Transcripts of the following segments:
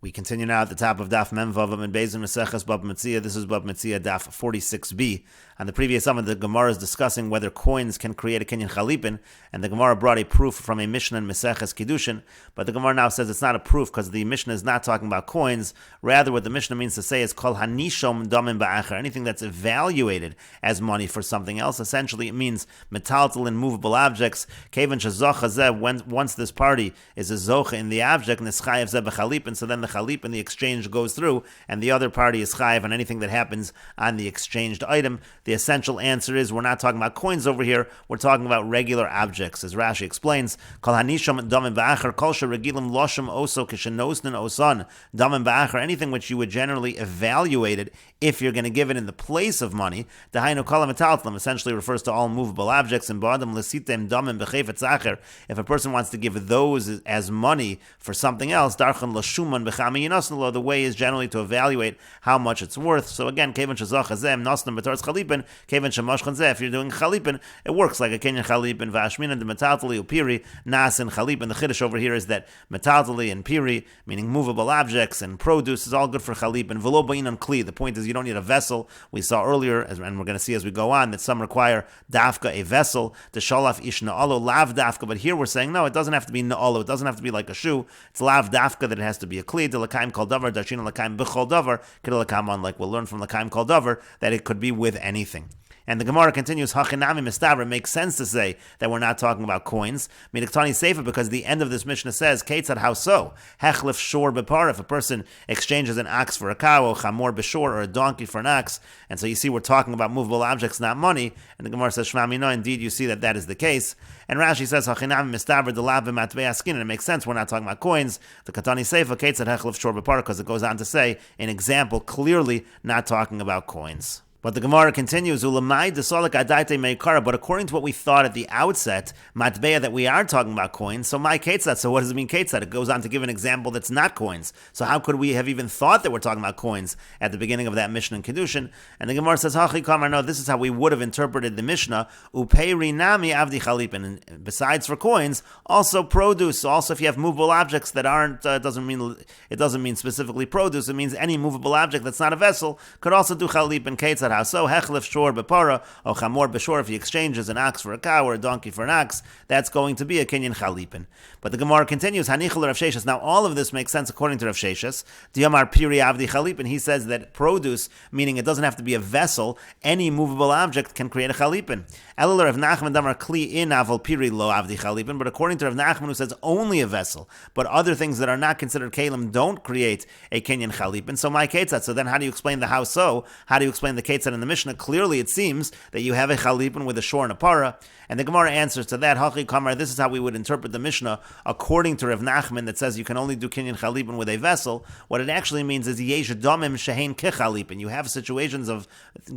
We continue now at the top of Daf Mem Vavam and Beis Meseches Bava Metzia. This is Bava Metzia Daf 46b. On the previous summit, the Gemara is discussing whether coins can create a kinyan chalipin, and the Gemara brought a proof from a Mishnah in Meseches Kiddushin. But the Gemara now says it's not a proof because the Mishnah is not talking about coins. Rather, what the Mishnah means to say is kol hanishom damim ba'acher, anything that's evaluated as money for something else. Essentially, it means metaltal and movable objects. Kevan shezocha zeh, once this party is a zocha in the object, nischayev zeh b'chalipin, so then the chalip and the exchange goes through, and the other party is chayiv on anything that happens on the exchanged item. The essential answer is we're not talking about coins over here, we're talking about regular objects. As Rashi explains, kol hanisham damim ba'acher, kol sheregilim loshim oso kishenosnin osan damim ba'acher, anything which you would generally evaluate it if you're going to give it in the place of money. Dahainu kol metaltlim essentially refers to all movable objects, and ba'adam lesitem damim b'chefetz acher, if a person wants to give those as money for something else, darchan lashuman b'chami yinasnalo, the way is generally to evaluate how much it's worth. So again, kevan shezach hazem nasnam b'torz chalipin, kevan shemoshchan zeh, if you're doing chalipin, it works like a kenyan chalipin. V'ashminan de metaltali upiri nasin chalipin. The chiddush over here is that metaltali and piri, meaning movable objects and produce, is all good for chalipin. V'lo ba'inan kli. The point is you don't need a vessel. We saw earlier, and we're going to see as we go on, that some require dafka, a vessel, to shalaf ish na'alo, lav dafka. But here we're saying no, it doesn't have to be na'alo. It doesn't have to be like a shoe. It's lav dafka, that it has to be a kli. De l'kaim kol davar, dashina l'kaim b'chol davar. Kid l'kaim on, like we'll learn from l'kaim kol davar, that it could be with anything. And the Gemara continues, Hachinami mistavra, makes sense to say that we're not talking about coins. Midiktani sefer, because the end of this Mishnah says, Ketzad, how so? Hechlif shor bepar, if a person exchanges an ox for a cow, or chamor beshor, or a donkey for an ox. And so you see we're talking about movable objects, not money. And the Gemara says, Shmami no, indeed you see that is the case. And Rashi says, Hachinami mistavra delav b'matvei askin, and it makes sense, we're not talking about coins. The Katani sefer, Ketzad hechlif shor bepar, because it goes on to say, an example, clearly not talking about coins. But the Gemara continues, but according to what we thought at the outset, matbeya, that we are talking about coins, so my ketzad, so what does it mean ketzad? It goes on to give an example that's not coins. So how could we have even thought that we're talking about coins at the beginning of that Mishnah in Kiddushin? And the Gemara says, Hachi Kamar, no, this is how we would have interpreted the Mishnah, upei nami avdi chalipin, and besides for coins, also produce. Also, if you have movable objects that aren't, it doesn't mean specifically produce, it means any movable object that's not a vessel, could also do chalipin ketzad. So hechlif shor bepara, or chamor beshor, if he exchanges an ox for a cow or a donkey for an ox, that's going to be a kinyan chalipin. But the Gemara continues, hanichel Rav Sheshes. Now all of this makes sense according to Rav Sheshes. Diamar piri avdi chalipin. He says that produce, meaning it doesn't have to be a vessel, any movable object can create a chalipin. Elul Rav Nachman damar kli in aval piri lo avdi chalipin. But according to Rav Nachman, who says only a vessel, but other things that are not considered kalim don't create a kinyan chalipin. So my ketzat. So then how do you explain the how so? How do you explain the ketzat in the Mishnah? Clearly it seems that you have a chalipin with a shor and a para. And the Gemara answers to that, Hachi Kamar, this is how we would interpret the Mishnah according to Rav Nachman, that says you can only do kinyan chalipin with a vessel. What it actually means is yesh domim shehein kechalipin. You have situations of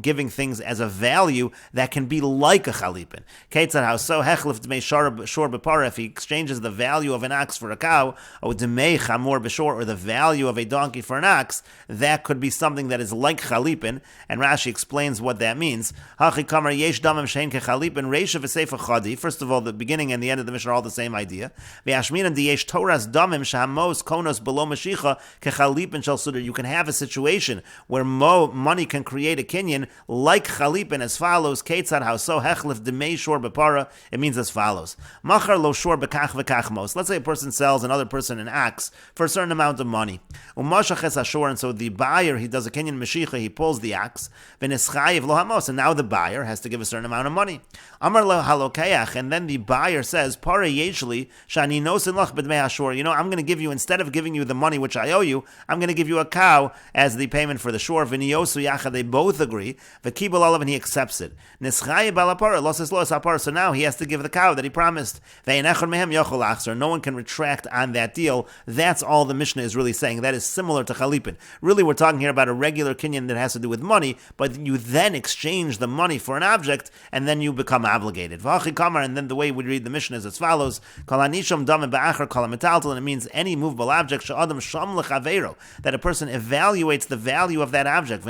giving things as a value that can be like a chalipin. Ketzad, how so? Hechlif dmei shor bepara, if he exchanges the value of an ox for a cow, or dmei chamor beshor, or the value of a donkey for an ox, that could be something that is like chalipin. And Rashi explains what that means. Hachi Kamar yesh domim shehein kechalipin reisha v'sefer chadi. First of all, the beginning and the end of the Mishnah are all the same idea. V'ashminan diyesh toras damim shahamos konos below mashicha kechalipin shel suder. You can have a situation where money can create a kinyan like chalipin as follows. Ketzad, how so? Hechlif demei shor bepara. It means as follows. Machar lo shor bekach v'kach mos. Let's say a person sells another person an ox for a certain amount of money. Umashach ashor, and so the buyer, he does a kinyan mashicha, he pulls the ox. V'neschayev lo hamos, and now the buyer has to give a certain amount of money. Amar lo halokeach, and then the buyer says, Para yeshli shani nosin lach b'dmei ashor. You know, I'm going to give you, instead of giving you the money which I owe you, I'm going to give you a cow as the payment for the shor. V'niyosu yacha, they both agree. V'kibul olav, and he accepts it. Neschayev balapara losas los apar. So now he has to give the cow that he promised. Ve'enechon mehem yochol achzer. No one can retract on that deal. That's all the Mishnah is really saying. That is similar to chalipin. Really, we're talking here about a regular kinyan that has to do with money, but you then exchange the money for an object, and then you become obligated. And then the way we read the Mishnah is as follows: and it means any movable object that a person evaluates the value of that object,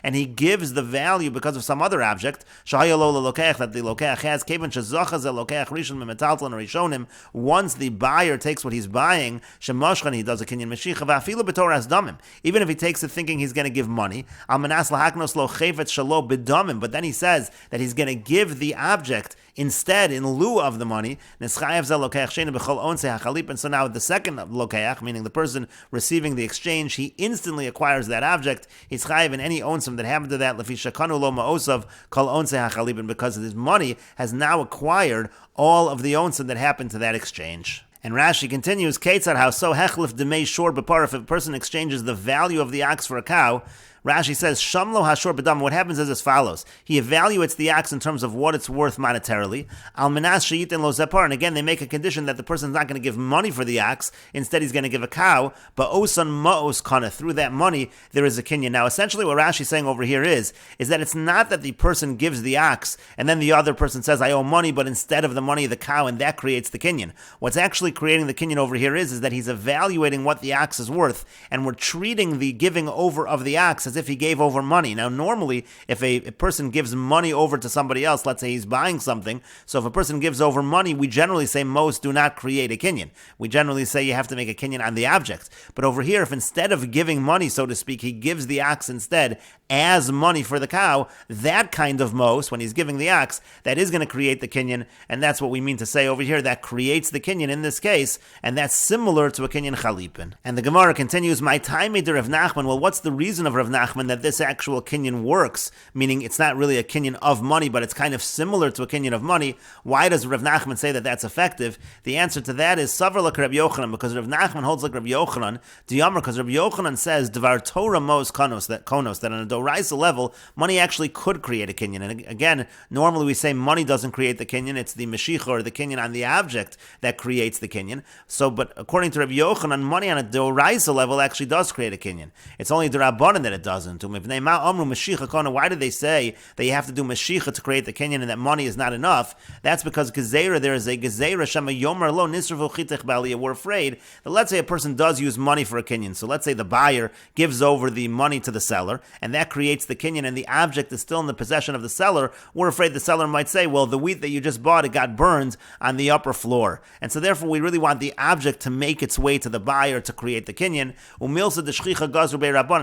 and he gives the value because of some other object that the lokech has. Once the buyer takes what he's buying, he does a kinyan meshicha, even if he takes it thinking he's going to give money, but then he says that he's going to give the object instead in lieu of the money. And so now the second lokeach, meaning the person receiving the exchange, he instantly acquires that object. He's chayiv in any onsim that happened to that because his money has now acquired all of the onsim that happened to that exchange. And Rashi continues, Ketzar, how so hechlif demei shor b'par, if a person exchanges the value of the ox for a cow, Rashi says, Shamlo hashor b'dam. What happens is as follows. He evaluates the ox in terms of what it's worth monetarily. Al menas sheyitin lo zepar. And again, they make a condition that the person's not going to give money for the ox. Instead, he's going to give a cow. But osan ma'os kana. Through that money, there is a kinyan. Now, essentially what Rashi is saying over here is that it's not that the person gives the ox, and then the other person says, I owe money, but instead of the money, the cow, and that creates the kinyan. What's actually creating the kinyan over here is that he's evaluating what the ox is worth, and we're treating the giving over of the ox as if he gave over money. Now, normally, if a person gives money over to somebody else, let's say he's buying something, so if a person gives over money, we generally say most do not create a kinyan. We generally say you have to make a kinyan on the object. But over here, if instead of giving money, so to speak, he gives the ox instead as money for the cow, that kind of most, when he's giving the ox, that is going to create the kinyan, and that's what we mean to say over here, that creates the kinyan in this case, and that's similar to a kinyan chalipin. And the Gemara continues, my time made Rav Nachman. Well, what's the reason of Rav Nachman that this actual kinyan works, meaning it's not really a kinyan of money, but it's kind of similar to a kinyan of money? Why does Rav Nachman say that that's effective? The answer to that is Savar like Rav Yochanan, because Rav Nachman holds like Rav Yochanan, because Rav Yochanan says Dvar Torah mos konos, that on a doraisa level, money actually could create a kinyan. And again, normally we say money doesn't create the kinyan, it's the meshicha or the kinyan on the object that creates the kinyan. So, but according to Rav Yochanan, money on a doraisa level actually does create a kinyan. It's only derabanan that it doesn't. Why did they say that you have to do meshicha to create the kinyan and that money is not enough? That's because gezerah, there is a gezerah shema yomer lo nisravu chitech b'aliyah. We're afraid that let's say a person does use money for a kinyan. So let's say the buyer gives over the money to the seller, and that creates the kinyan, and the object is still in the possession of the seller. We're afraid the seller might say, well, the wheat that you just bought, it got burned on the upper floor. And so therefore we really want the object to make its way to the buyer to create the kinyan.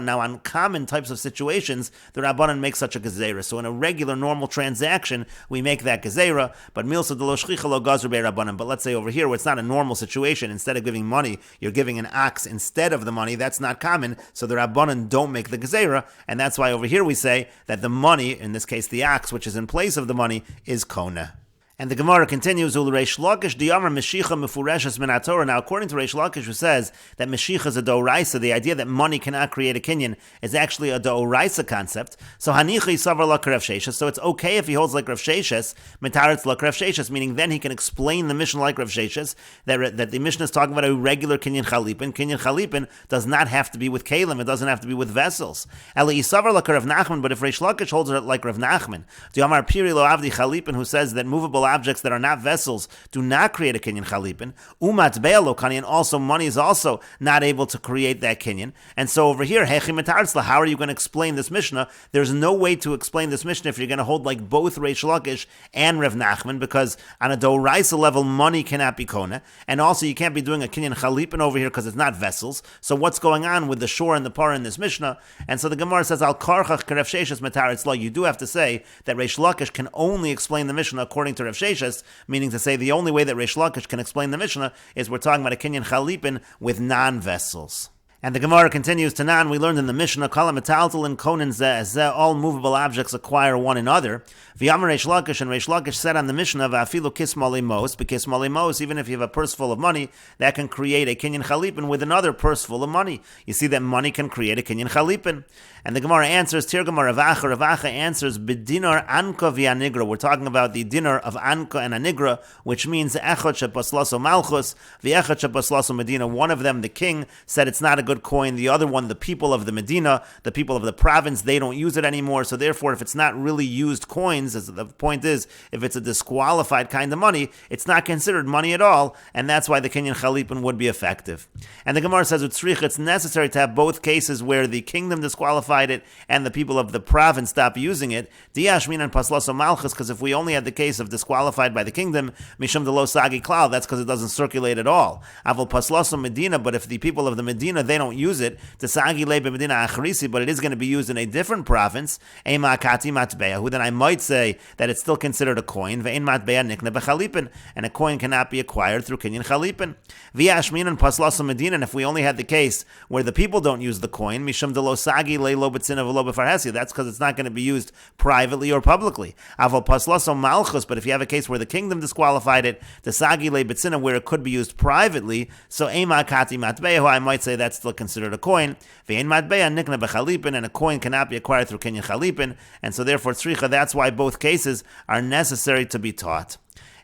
Now on common types of situations, the Rabbanan makes such a gezerah. So in a regular, normal transaction, we make that gezerah, but milsa de lo shchicha lo gazru be Rabbanan. But let's say over here, where it's not a normal situation, instead of giving money, you're giving an ox instead of the money. That's not common, so the Rabbanan don't make the gezerah, and that's why over here we say that the money, in this case the ox, which is in place of the money, is kona. And the Gemara continues, Reish Lakish diyamar meshicha mefureshes min haTorah. Now, according to Reish Lakish, who says that meshicha is a doraisa, the idea that money cannot create a kinyan is actually a doraisa concept. So hanichi savar la Rav Sheshes. So it's okay if he holds like Rav Sheshes, mitaretz la Rav Sheshes, meaning then he can explain the Mishnah like Rav Sheshes, that the Mishnah is talking about a regular kinyan chalipin. Kinyan chalipin does not have to be with kalim, it doesn't have to be with vessels. Eli savar la Rav Nachman, but if Reish Lakish holds it like Rav Nachman, diyamar piri lo avdi chalipin, who says that movable objects that are not vessels do not create a kinyan chalipin. Umat be'alo kani, and also money is also not able to create that kinyan. And so over here, hechi metarzla, how are you going to explain this Mishnah? There's no way to explain this Mishnah if you're going to hold like both Reish Lakish and Rav Nachman, because on a doraisa level, money cannot be kona, and also you can't be doing a kinyan chalipin over here because it's not vessels. So what's going on with the shore and the par in this Mishnah? And so the Gemara says, Al karchach Rav Sheshes metarzla. You do have to say that Reish Lakish can only explain the Mishnah according to Rav Sheshes, meaning to say the only way that Reish Lakish can explain the Mishnah is we're talking about a kinyan chalipin with non-vessels. And the Gemara continues to nan. We learned in the Mishnah, Kala metaltal and konin zeh, all movable objects acquire one another. V'yamar Reish Lakish, and Reish Lakish said on the Mishnah, V'afilu kismali mos, b'kismali mos, even if you have a purse full of money, that can create a kinyan chalipin with another purse full of money. You see that money can create a kinyan chalipin. And the Gemara answers, Tirgama Ravacha, Ravacha answers, B'dinar anka v'anigra. We're talking about the dinar of anka and anigra, which means echad shepaslaso malchus, v'echad shepaslaso medina. One of them, the king, said it's not a good good coin. The other one, the people of the Medina, the people of the province, they don't use it anymore. So therefore, if it's not really used coins, as the point is, if it's a disqualified kind of money, it's not considered money at all, and that's why the Kinyan Chalipin would be effective. And the Gemara says, it's necessary to have both cases where the kingdom disqualified it and the people of the province stop using it. Diashmin and Paslaso Malchus, because if we only had the case of disqualified by the kingdom, Mishum de lo Sagi Klal, that's because it doesn't circulate at all. Avol Paslaso Medina, but if the people of the Medina, they don't use it, the Sagi Lebe Medina Achrisi, but it is going to be used in a different province, Ema Kati Matbeya, who then I might say that it's still considered a coin, Ve'in Matbeya Nikna Bechalipin, and a coin cannot be acquired through Kinyan Chalipin. Viashmin and Paslaso Medina, and if we only had the case where the people don't use the coin, Mishum de lo Sagi Leilo Betzina Velo Befarhesia, that's because it's not going to be used privately or publicly. Avol Paslaso Malchus, but if you have a case where the kingdom disqualified it, the Sagi Le Betzina, where it could be used privately, so Ema Kati Matbeya, I might say that's still considered a coin. Ve'in Matbeya Nikna Bechalipin, and a coin cannot be acquired through Kinyan Chalipin, and so therefore Tzricha, that's why both cases are necessary to be taught.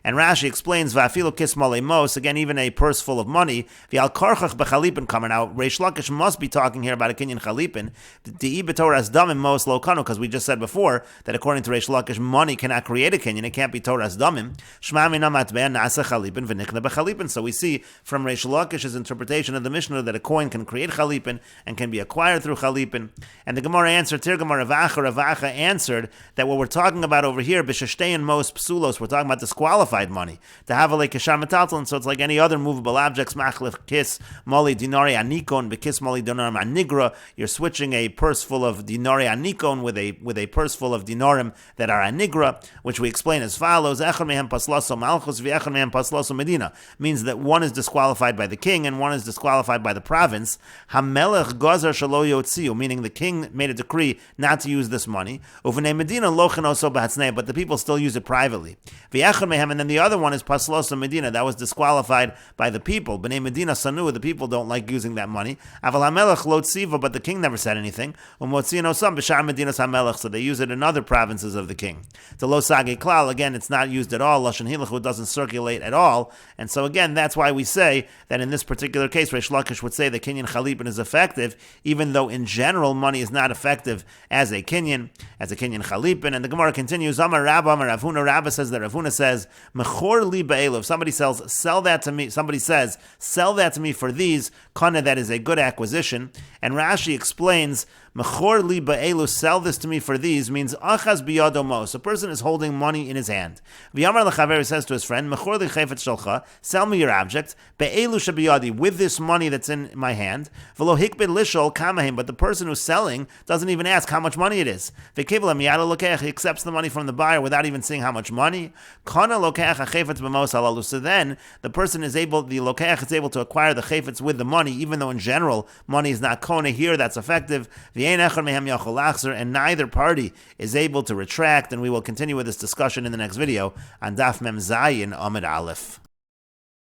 And Rashi explains, Va'afilu kismale mos, again, even a purse full of money, V'al karchach bechalipin coming out. Reish Lakish must be talking here about a kinyan chalipin. Di'i b'toras damim mos lo kanu, because we just said before that according to Reish Lakish, money cannot create a kinyan, it can't be toras damim. Shma mina matbeya nasa chalipin v'nikna bechalipin. So we see from Reish Lakish's interpretation of the Mishnah that a coin can create chalipin and can be acquired through chalipin. And the Gemara answered, Tir Gemara Ravacha answered that what we're talking about over here, b'shashtein mos psulos, we're talking about disqualified money. To have a like kashar metaltalin, so it's like any other movable objects. Machlif kis mali dinari anikon bekis mali dinarim anigra. You're switching a purse full of dinari anikon with a purse full of dinarim that are anigra, which we explain as follows: Echad mehem paslaso malchus v'echad mehem paslaso medina, means that one is disqualified by the king and one is disqualified by the province. Hamelech gazar shalo yotziu, meaning the king made a decree not to use this money. Uvnei medina lochen oso b'hatznei, but the people still use it privately. V'echad mehem, and then the other one is Paslosa Medina, that was disqualified by the people. B'nei Medina Sanu, the people don't like using that money. Aval HaMelech Lo Tziva, but the king never said anything. Umotzian Osam B'shar Medina's HaMelech, so they use it in other provinces of the king. To Lo Sage Klal, again, it's not used at all. Lashon Hilachu doesn't circulate at all. And so again, that's why we say that in this particular case, Reish Lakish would say the Kinyan Chalipin is effective, even though in general money is not effective as a Kinyan Chalipin. And the Gemara continues, Amar Rabba, Amar Ravuna, Rabba says that Ravuna says, Mechor li be'elu. If somebody says, sell that to me for these, kana, that is a good acquisition. And Rashi explains, Mechor li ba'elu, sell this to me for these, means achaz biyado mos. A person is holding money in his hand. V'yamar lechaver, says to his friend, Mechor li chayfetz shalcha, sell me your object, be'elu shabiyadi, with this money that's in my hand. V'lo hikbid lishol kamahim, but the person who's selling doesn't even ask how much money it is. V'kevel miyado lokeach, he accepts the money from the buyer without even seeing how much money. Kana lokeach ha'chayfetz b'mos halalu. So then the person is able, the lokeach is able to acquire the chayfetz with the money, even though in general money is not kona. Here that's effective. And neither party is able to retract, and we will continue with this discussion in the next video on Daf Mem Zayin Amid Aleph.